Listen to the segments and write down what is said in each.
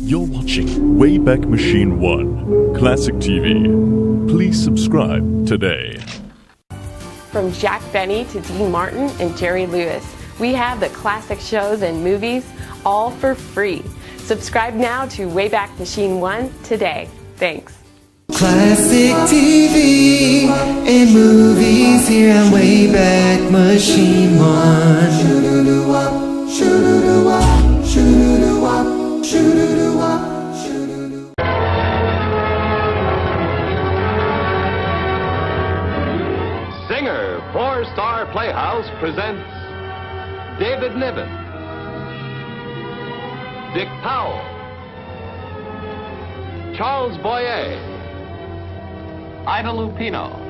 You're watching Wayback Machine 1, Classic TV. Please subscribe today. From Jack Benny to Dean Martin and Jerry Lewis, we have the classic shows and movies all for free. Subscribe now to Wayback Machine 1 today. Thanks. Classic TV and movies here on Wayback Machine 1. Shoo-doo-doo-wop, shoo-doo-doo-wop, shoo-doo-doo-wop, shoo-doo-doo-wop. Singer for Star Playhouse presents David Niven, Dick Powell, Charles Boyer, Ida Lupino.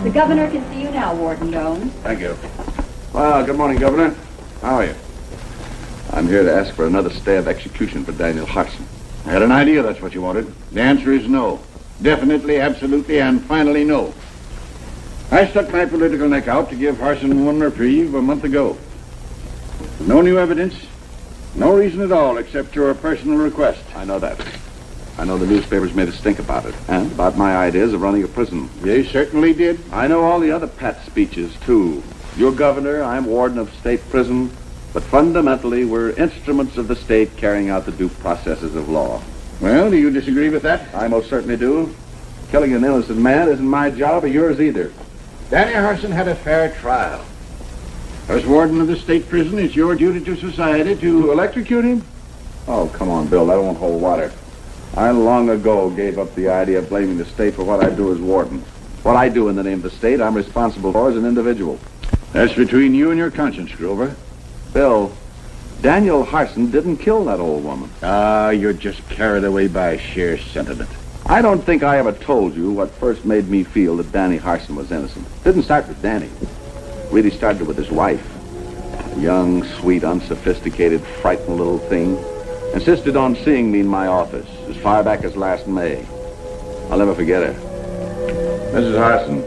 The governor can see you now, Warden Jones. Thank you. Well, good morning, Governor. How are you? I'm here to ask for another stay of execution for Daniel Hartson. I had an idea that's what you wanted. The answer is no. Definitely, absolutely, and finally no. I stuck my political neck out to give Hartson one reprieve a month ago. No new evidence, no reason at all except your personal request. I know that. I know the newspapers made a stink about it, and about my ideas of running a prison. They certainly did. I know all the other pat speeches, too. You're governor, I'm warden of state prison, but fundamentally we're instruments of the state carrying out the due processes of law. Well, do you disagree with that? I most certainly do. Killing an innocent man isn't my job or yours either. Danny Hartson had a fair trial. As warden of the state prison, it's your duty to society to electrocute him? Oh, come on, Bill, that won't hold water. I long ago gave up the idea of blaming the state for what I do as warden. What I do in the name of the state, I'm responsible for as an individual. That's between you and your conscience, Grover. Bill, Daniel Hartson didn't kill that old woman. Ah, you're just carried away by sheer sentiment. I don't think I ever told you what first made me feel that Danny Hartson was innocent. Didn't start with Danny. Really started with his wife. A young, sweet, unsophisticated, frightened little thing. Insisted on seeing me in my office as far back as last May. I'll never forget her. Mrs. Hartson,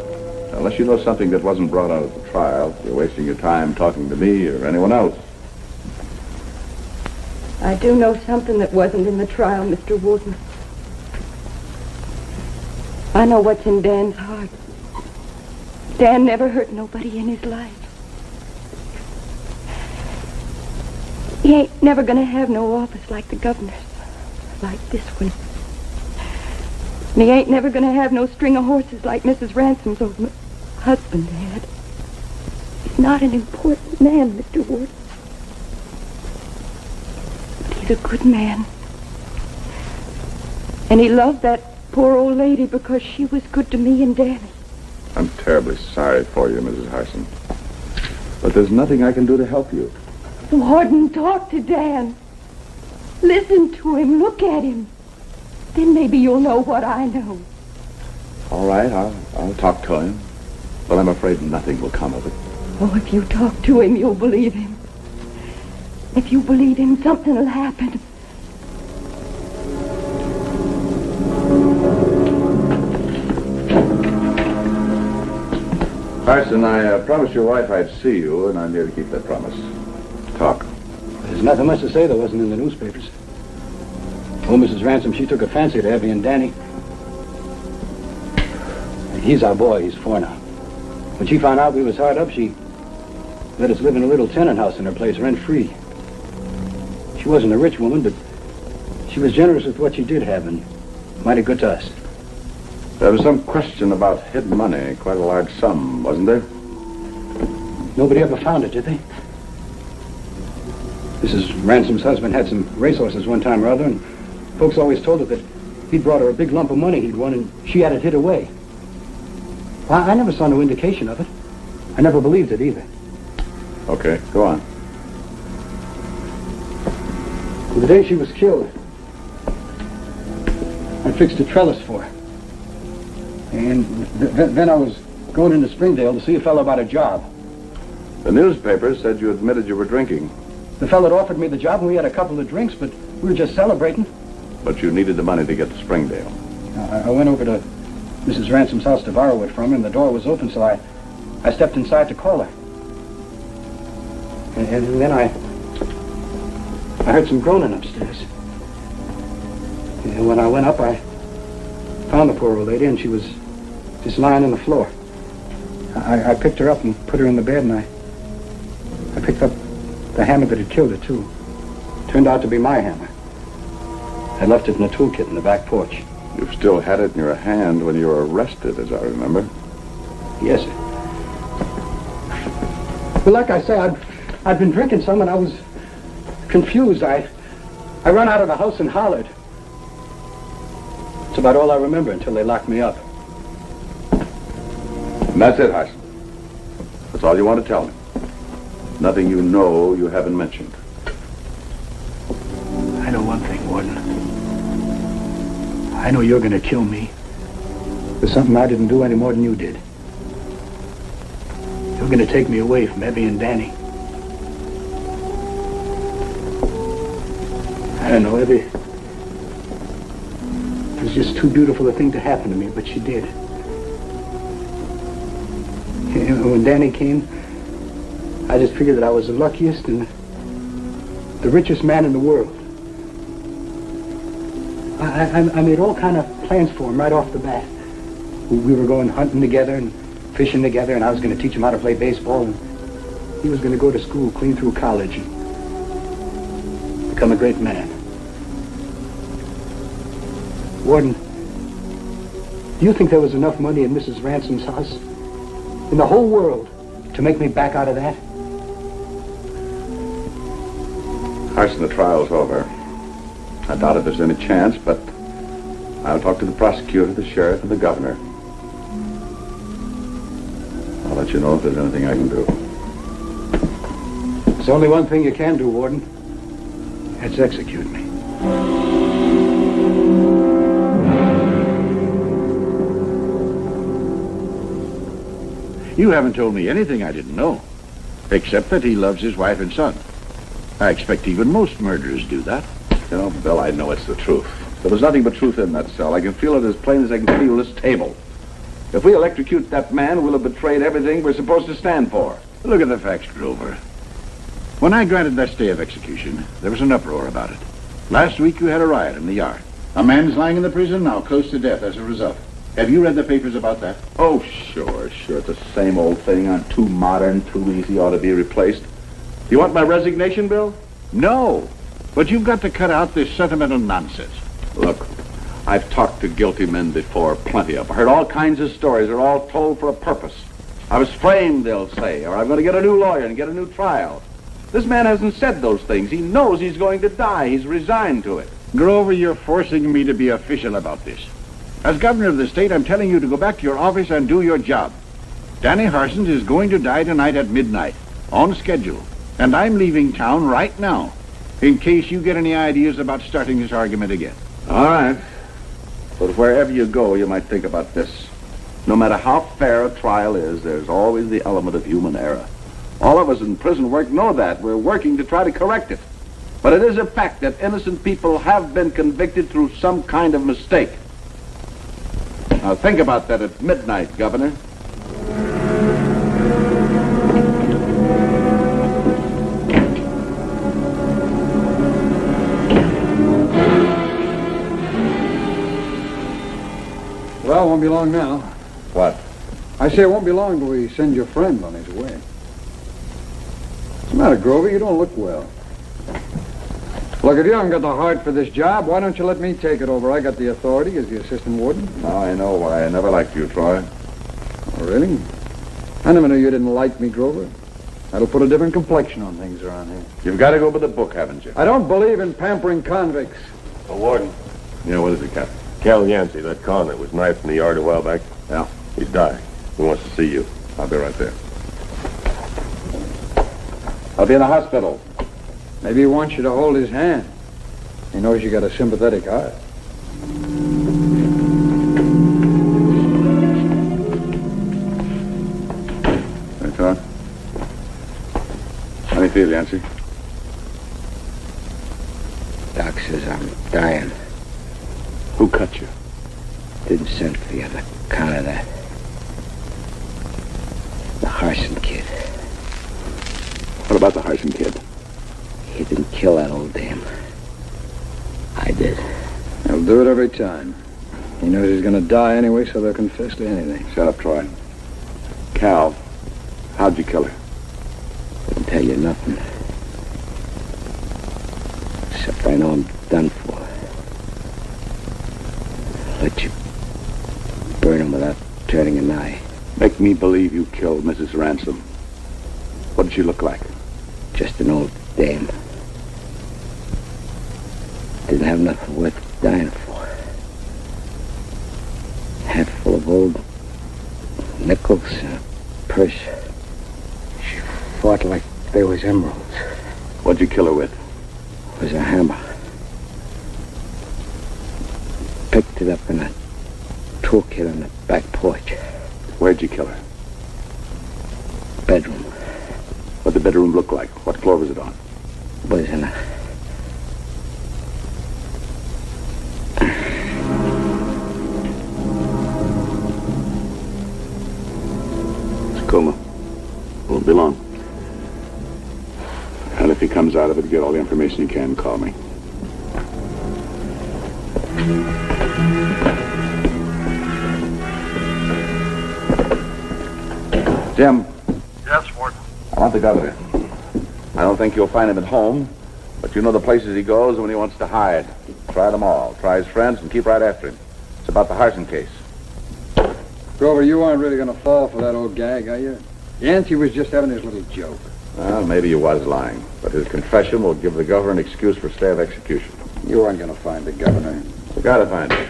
unless you know something that wasn't brought out at the trial, you're wasting your time talking to me or anyone else. I do know something that wasn't in the trial, Mr. Warden. I know what's in Dan's heart. Dan never hurt nobody in his life. He ain't never gonna have no office like the governor's, like this one. And he ain't never gonna have no string of horses like Mrs. Ransom's old husband had. He's not an important man, Mr. Warden. But he's a good man. And he loved that poor old lady because she was good to me and Danny. I'm terribly sorry for you, Mrs. Hartson. But there's nothing I can do to help you. Warden, talk to Dan. Listen to him. Look at him. Then maybe you'll know what I know. All right, I'll talk to him. But I'm afraid nothing will come of it. Oh, if you talk to him, you'll believe him. If you believe him, something will happen. Hartson, I promised your wife I'd see you, and I'm here to keep that promise. Talk. There's nothing much to say that wasn't in the newspapers. Oh, Mrs. Ransom, she took a fancy to Abby and Danny. He's our boy. He's 4 now. When she found out we was hard up, she let us live in a little tenant house in her place, rent-free. She wasn't a rich woman, but she was generous with what she did have, and mighty good to us. There was some question about hidden money, quite a large sum, wasn't there? Nobody ever found it, did they? Mrs. Ransom's husband had some racehorses one time or other, and folks always told her that he'd brought her a big lump of money he'd won, and she had it hid away. Well, I never saw no indication of it. I never believed it either. Okay, go on. The day she was killed, I fixed a trellis for her. And then I was going into Springdale to see a fellow about a job. The newspaper said you admitted you were drinking. The fellow had offered me the job, and we had a couple of drinks, but we were just celebrating. But you needed the money to get to Springdale. I went over to Mrs. Ransom's house to borrow it from her, and the door was open, so I stepped inside to call her. And then I heard some groaning upstairs. And when I went up, I found the poor old lady, and she was just lying on the floor. I picked her up and put her in the bed, and I picked up the hammer that had killed her, too. Turned out to be my hammer. I left it in a toolkit in the back porch. You still had it in your hand when you were arrested, as I remember. Yes, sir. But like I say, I'd been drinking some, and I was confused. I ran out of the house and hollered. It's about all I remember until they locked me up. And that's it, Harson. That's all you want to tell me. Nothing you know you haven't mentioned. I know one thing, Warden. I know you're going to kill me for something I didn't do any more than you did. You're going to take me away from Evie and Danny. I don't know, Evie. It was just too beautiful a thing to happen to me, but she did. And when Danny came, I just figured that I was the luckiest and the richest man in the world. I made all kind of plans for him right off the bat. We were going hunting together and fishing together, and I was going to teach him how to play baseball, and he was going to go to school clean through college and become a great man. Warden, do you think there was enough money in Mrs. Ransom's house, in the whole world, to make me back out of that? Harson, the trial's over. I doubt if there's any chance, but I'll talk to the prosecutor, the sheriff, and the governor. I'll let you know if there's anything I can do. There's only one thing you can do, Warden. That's execute me. You haven't told me anything I didn't know, except that he loves his wife and son. I expect even most murderers do that. You know, Bill, I know it's the truth. There was nothing but truth in that cell. I can feel it as plain as I can feel this table. If we electrocute that man, we'll have betrayed everything we're supposed to stand for. Look at the facts, Grover. When I granted that stay of execution, there was an uproar about it. Last week you had a riot in the yard. A man's lying in the prison now, close to death as a result. Have you read the papers about that? Oh, sure. It's the same old thing. I'm too modern, too easy, ought to be replaced. You want my resignation, Bill? No. But you've got to cut out this sentimental nonsense. Look, I've talked to guilty men before, plenty of them. I heard all kinds of stories. They're all told for a purpose. I was framed, they'll say, or I'm going to get a new lawyer and get a new trial. This man hasn't said those things. He knows he's going to die. He's resigned to it. Grover, you're forcing me to be official about this. As governor of the state, I'm telling you to go back to your office and do your job. Danny Harsons is going to die tonight at midnight, on schedule. And I'm leaving town right now, in case you get any ideas about starting this argument again. All right. But wherever you go, you might think about this. No matter how fair a trial is, there's always the element of human error. All of us in prison work know that. We're working to try to correct it. But it is a fact that innocent people have been convicted through some kind of mistake. Now think about that at midnight, Governor. Well, it won't be long now. What? I say it won't be long till we send your friend on his way. What's the matter, Grover? You don't look well. Look, if you haven't got the heart for this job, why don't you let me take it over? I got the authority as the assistant warden. Now I know why I never liked you, Troy. Oh, really? I never knew you didn't like me, Grover. That'll put a different complexion on things around here. You've got to go by the book, haven't you? I don't believe in pampering convicts. The warden. Yeah, what is it, Captain? Cal Yancey, that con that was knifed in the yard a while back. Yeah. He's dying. He wants to see you. I'll be right there. I'll be in the hospital. Maybe he wants you to hold his hand. He knows you got a sympathetic heart. Can I talk? How do you feel, Yancey? Doc says I'm dying. Who cut you? Didn't send for you on account of that. The Harson kid. What about the Harson kid? He He didn't kill that old dame. I did. He'll do it every time. He knows he's going to die anyway, so they'll confess to anything. Shut up, Troy. Cal, how'd you kill her? Didn't tell you nothing. Except I know I'm done for. Let you burn him without turning an eye. Make me believe you killed Mrs. Ransom. What did she look like? Just an old dame. Didn't have nothing worth dying for. Hat full of old nickels and a purse. She fought like they was emeralds. What'd you kill her with? It was a hammer. Picked it up in a toolkit on the back porch. Where'd you kill her? Bedroom. What'd the bedroom look like? What floor was it on? It was in a... Coma. Won't be long. And if he comes out of it, get all the information you can, call me. Jim. Yes, Warden. I want the governor. I don't think you'll find him at home, but you know the places he goes when he wants to hide. Try them all. Try his friends and keep right after him. It's about the Harson case. Grover, you aren't really going to fall for that old gag, are you? Yancey was just having his little joke. Well, maybe he was lying, but his confession will give the governor an excuse for stay of execution. You aren't going to find the governor. We gotta find him.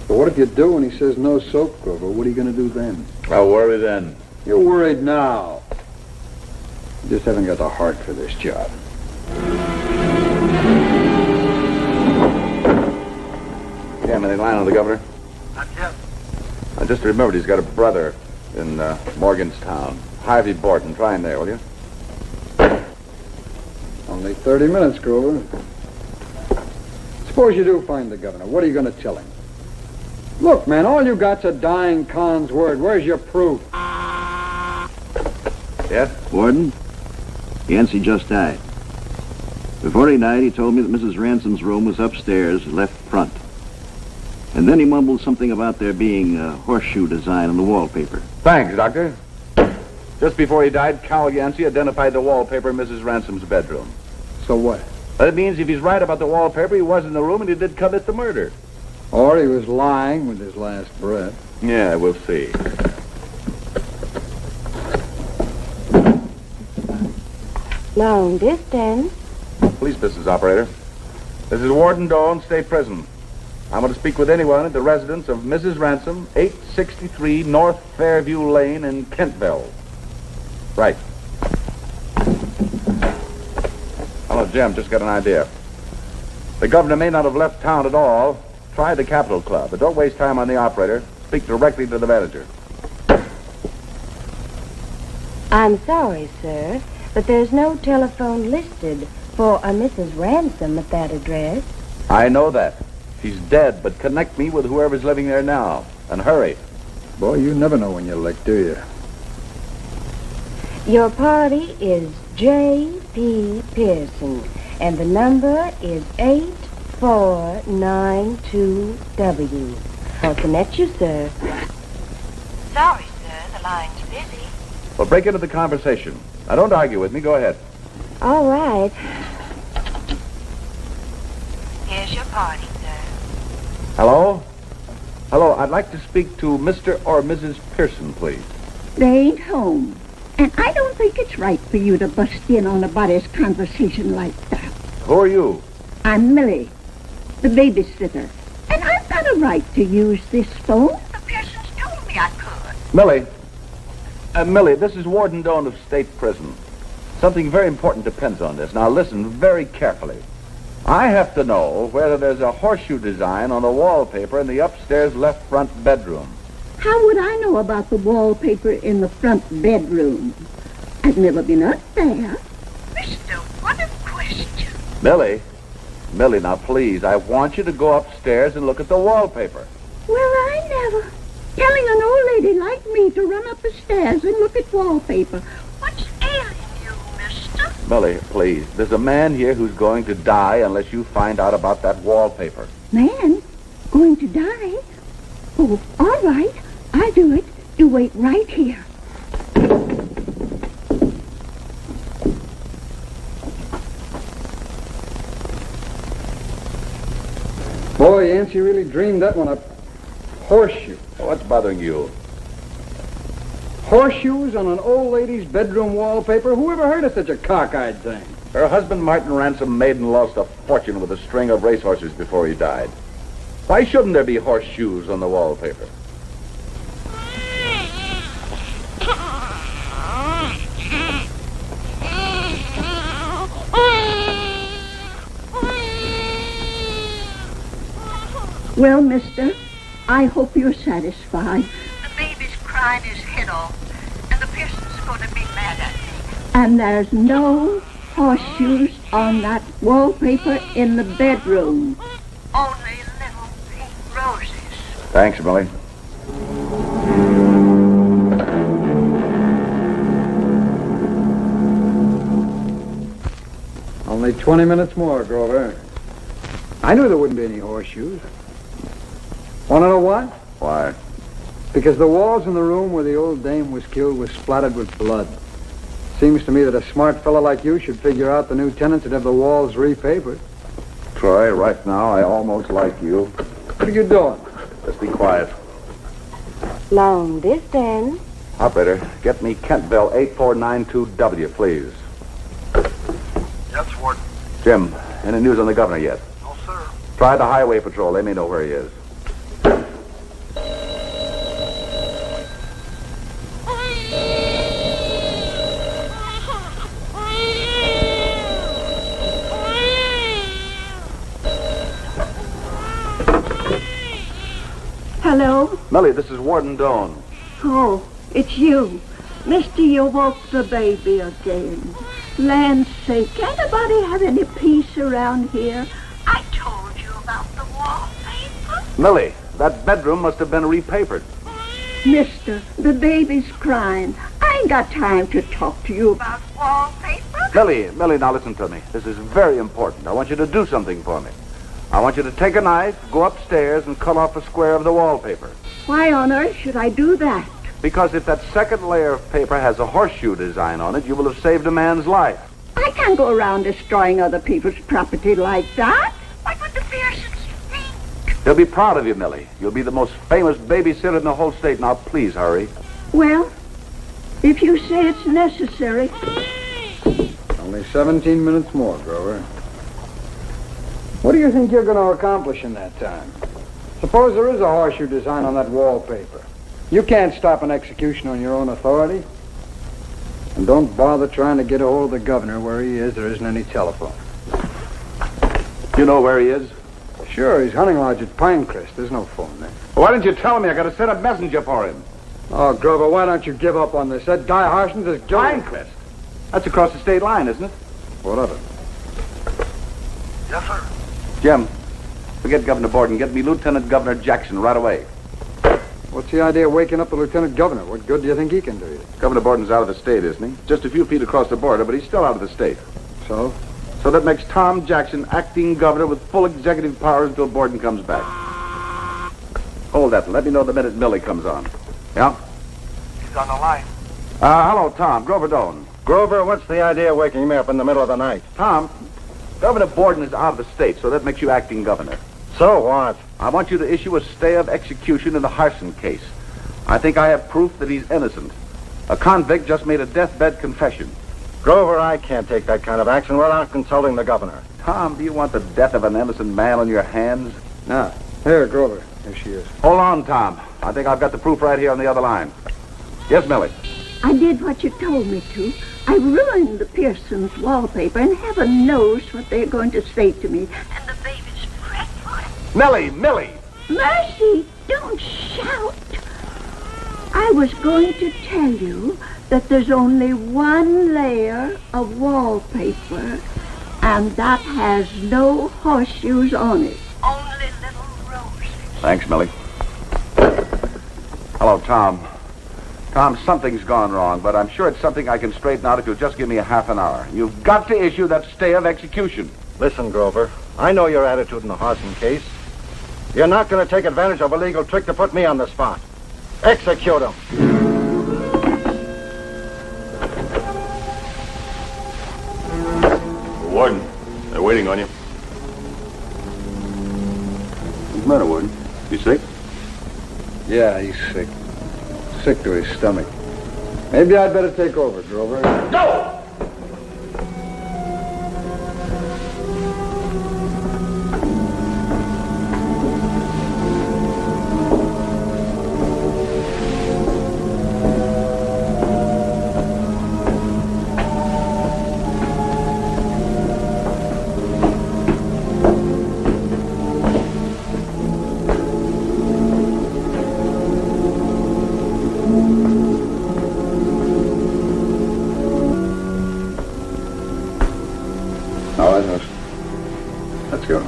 But what if you do and he says no soap, Grover? What are you going to do then? I'll worry then. You're worried now. You just haven't got the heart for this job. Jim, any line on the governor? Not yet. I just remembered he's got a brother in Morganstown. Harvey Borton. Try him there, will you? Only 30 minutes, Grover. Suppose you do find the governor. What are you going to tell him? Look, man, all you got's a dying con's word. Where's your proof? Yes? Warden, Yancey just died. Before he died, he told me that Mrs. Ransom's room was upstairs, left front. And then he mumbled something about there being a horseshoe design on the wallpaper. Thanks, Doctor. Just before he died, Cal Yancey identified the wallpaper in Mrs. Ransom's bedroom. So what? That means if he's right about the wallpaper, he was in the room and he did commit the murder. Or he was lying with his last breath. Yeah, we'll see. Long distance. Police business operator. This is Warden Doan, State Prison. I'm going to speak with anyone at the residence of Mrs. Ransom, 863 North Fairview Lane in Kentville. Right. Hello, Jim. Just got an idea. The governor may not have left town at all. Try the Capitol Club, but don't waste time on the operator. Speak directly to the manager. I'm sorry, sir, but there's no telephone listed for a Mrs. Ransom at that address. I know that. She's dead, but connect me with whoever's living there now. And hurry. Boy, you never know when you're licked, do you? Your party is J.P. Pearson, and the number is 8492W. I'll connect you, sir. Sorry, sir, the line's busy. Well, break into the conversation. Now, don't argue with me. Go ahead. All right. Here's your party, sir. Hello? Hello, I'd like to speak to Mr. or Mrs. Pearson, please. They ain't home. And I don't think it's right for you to bust in on a body's conversation like that. Who are you? I'm Millie, the babysitter. And I've got a right to use this phone. The Pearsons told me I could. Millie. Millie, this is Warden Doan of State Prison. Something very important depends on this. Now listen very carefully. I have to know whether there's a horseshoe design on the wallpaper in the upstairs left front bedroom. How would I know about the wallpaper in the front bedroom? I've never been up there. Mister, what a question. Millie, now please, I want you to go upstairs and look at the wallpaper. Well, I never. Telling an old lady like me to run up the stairs and look at wallpaper. What's ailing you, mister? Millie, please. There's a man here who's going to die unless you find out about that wallpaper. Man, going to die? Oh, all right. I'll do it. You wait right here. Boy, Yancey really dreamed that one up. Horseshoe. What's bothering you? Horseshoes on an old lady's bedroom wallpaper? Who ever heard of such a cockeyed thing? Her husband, Martin Ransom, made and lost a fortune with a string of racehorses before he died. Why shouldn't there be horseshoes on the wallpaper? Well, mister, I hope you're satisfied. The baby's crying his head off, and the Pearson's going to be mad at me. And there's no horseshoes on that wallpaper in the bedroom. Only little pink roses. Thanks, Millie. Only 20 minutes more, Grover. I knew there wouldn't be any horseshoes. Want to know why? Why? Because the walls in the room where the old dame was killed was splattered with blood. Seems to me that a smart fellow like you should figure out the new tenants would have the walls repapered. Troy, right now I almost like you. What are you doing? Just be quiet. Long distance. Operator, get me Campbell 8492W, please. Yes, Warden. Jim, any news on the governor yet? No, sir. Try the highway patrol. They may know where he is. Hello? Millie, this is Warden Doan. Oh, it's you. Mister, you woke the baby again. Land's sake, can't anybody have any peace around here? I told you about the wallpaper. Millie, that bedroom must have been repapered. Mister, the baby's crying. I ain't got time to talk to you about Wallpaper? Millie, now listen to me. This is very important. I want you to do something for me. I want you to take a knife, go upstairs, and cut off a square of the wallpaper. Why on earth should I do that? Because if that second layer of paper has a horseshoe design on it, you will have saved a man's life. I can't go around destroying other people's property like that. What would the Pearsons think? They'll be proud of you, Millie. You'll be the most famous babysitter in the whole state. Now, please hurry. Well, if you say it's necessary. Only 17 minutes more, Grover. What do you think you're going to accomplish in that time? Suppose there is a horseshoe design on that wallpaper. You can't stop an execution on your own authority. And don't bother trying to get a hold of the governor. Where he is, there isn't any telephone. You know where he is? Sure, he's hunting lodge at Pinecrest. There's no phone there. Why didn't you tell me? I got to send a messenger for him. Oh, Grover, why don't you give up on this? That guy Harson's is guilty. Pinecrest? That's across the state line, isn't it? What of it? Yes, sir. Jim, forget Governor Borden. Get me Lieutenant Governor Jackson right away. What's the idea of waking up the lieutenant governor? What good do you think he can do you? Governor Borden's out of the state, isn't he? Just a few feet across the border, but he's still out of the state. So? So that makes Tom Jackson acting governor with full executive powers until Borden comes back. Hold that. Let me know the minute Millie comes on. Yeah? He's on the line. Hello, Tom. Grover Doan. Grover, what's the idea of waking me up in the middle of the night? Tom, Governor Borden is out of the state, so that makes you acting governor. So what? I want you to issue a stay of execution in the Harson case. I think I have proof that he's innocent. A convict just made a deathbed confession. Grover, I can't take that kind of action without consulting the governor. Tom, do you want the death of an innocent man on your hands? No. Here, Grover. Here she is. Hold on, Tom. I think I've got the proof right here on the other line. Yes, Millie? I did what you told me to. I ruined the Pearsons' wallpaper, and heaven knows what they're going to say to me. And the baby's fretful. Millie! Mercy, don't shout. I was going to tell you that there's only one layer of wallpaper, and that has no horseshoes on it. Only little roses. Thanks, Millie. Hello, Tom. Tom, something's gone wrong, but I'm sure it's something I can straighten out if you'll just give me a half an hour. You've got to issue that stay of execution. Listen, Grover, I know your attitude in the Harson case. You're not going to take advantage of a legal trick to put me on the spot. Execute him. Warden, they're waiting on you. What's the matter, Warden? You sick? Yeah, he's sick. Sick to his stomach. Maybe I'd better take over, Grover. No! Let's go.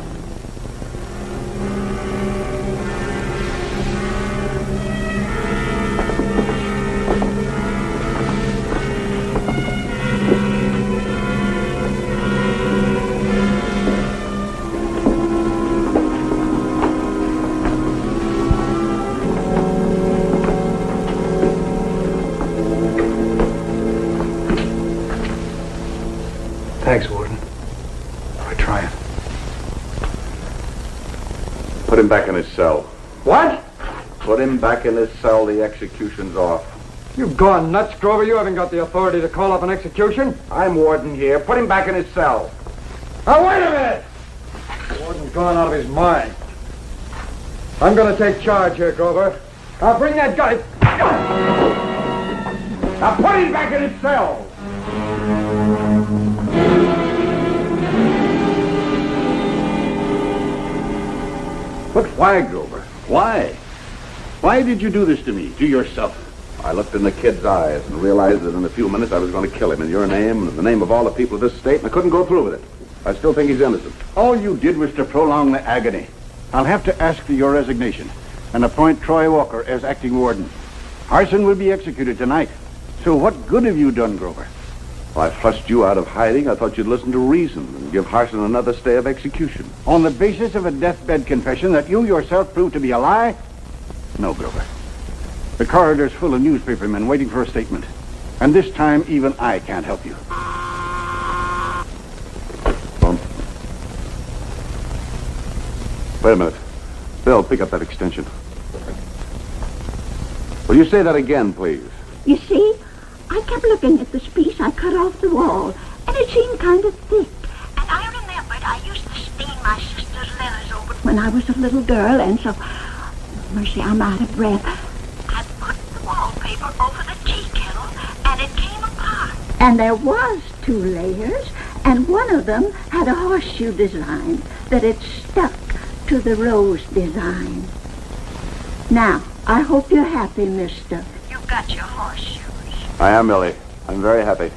Thanks, Warden. For trying. Put him back in his cell. What? Put him back in his cell. The execution's off. You've gone nuts, Grover. You haven't got the authority to call off an execution. I'm warden here. Put him back in his cell. Now, wait a minute! The warden's gone out of his mind. I'm going to take charge here, Grover. I'll bring that guy. Now put him back in his cell. But why, Grover? Why? Why did you do this to me, to yourself? I looked in the kid's eyes and realized that in a few minutes I was going to kill him in your name and in the name of all the people of this state, and I couldn't go through with it. I still think he's innocent. All you did was to prolong the agony. I'll have to ask for your resignation and appoint Troy Walker as acting warden. Harson will be executed tonight. So what good have you done, Grover? Well, I flushed you out of hiding. I thought you'd listen to reason and give Harson another stay of execution. On the basis of a deathbed confession that you yourself proved to be a lie? No, Grover. The corridor's full of newspapermen waiting for a statement. And this time, even I can't help you. Wait a minute. Bill, pick up that extension. Will you say that again, please? You see, I kept looking at this piece I cut off the wall, and it seemed kind of thick. And I remembered I used to steam my sister's letters over when I was a little girl, and so... Mercy, I'm out of breath. I put the wallpaper over the tea kettle, and it came apart. And there was 2 layers, and one of them had a horseshoe design that it stuck to the rose design. Now, I hope you're happy, mister. You got your horseshoes. I am, Millie. I'm very happy.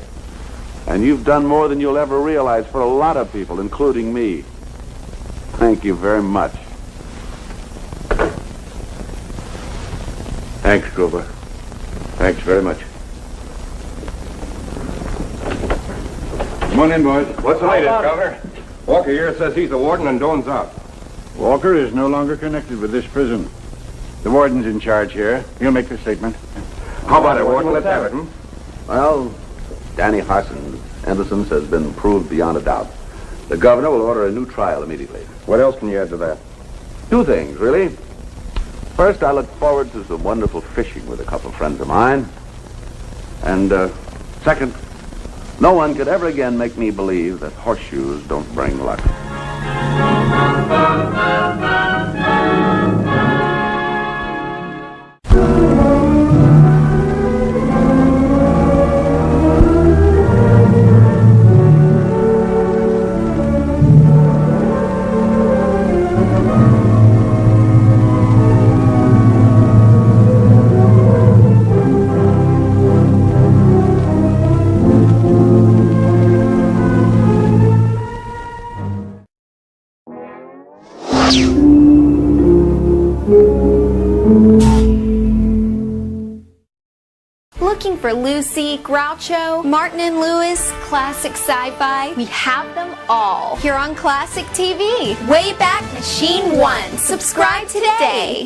And you've done more than you'll ever realize for a lot of people, including me. Thank you very much. Thanks, Grover. Thanks very much. Come on in, boys. What's the latest, Governor? Walker here says he's the warden and Doan's out. Walker is no longer connected with this prison. The warden's in charge here. He'll make the statement. How about it, Warden? Let's have it, Well, Danny Harson's innocence has been proved beyond a doubt. The governor will order a new trial immediately. What else can you add to that? 2 things, really. First, I look forward to some wonderful fishing with a couple of friends of mine. And, second, no one could ever again make me believe that horseshoes don't bring luck. for Lucy, Groucho, Martin and Lewis, classic sci-fi. We have them all here on Classic TV. Wayback Machine 1. Subscribe today.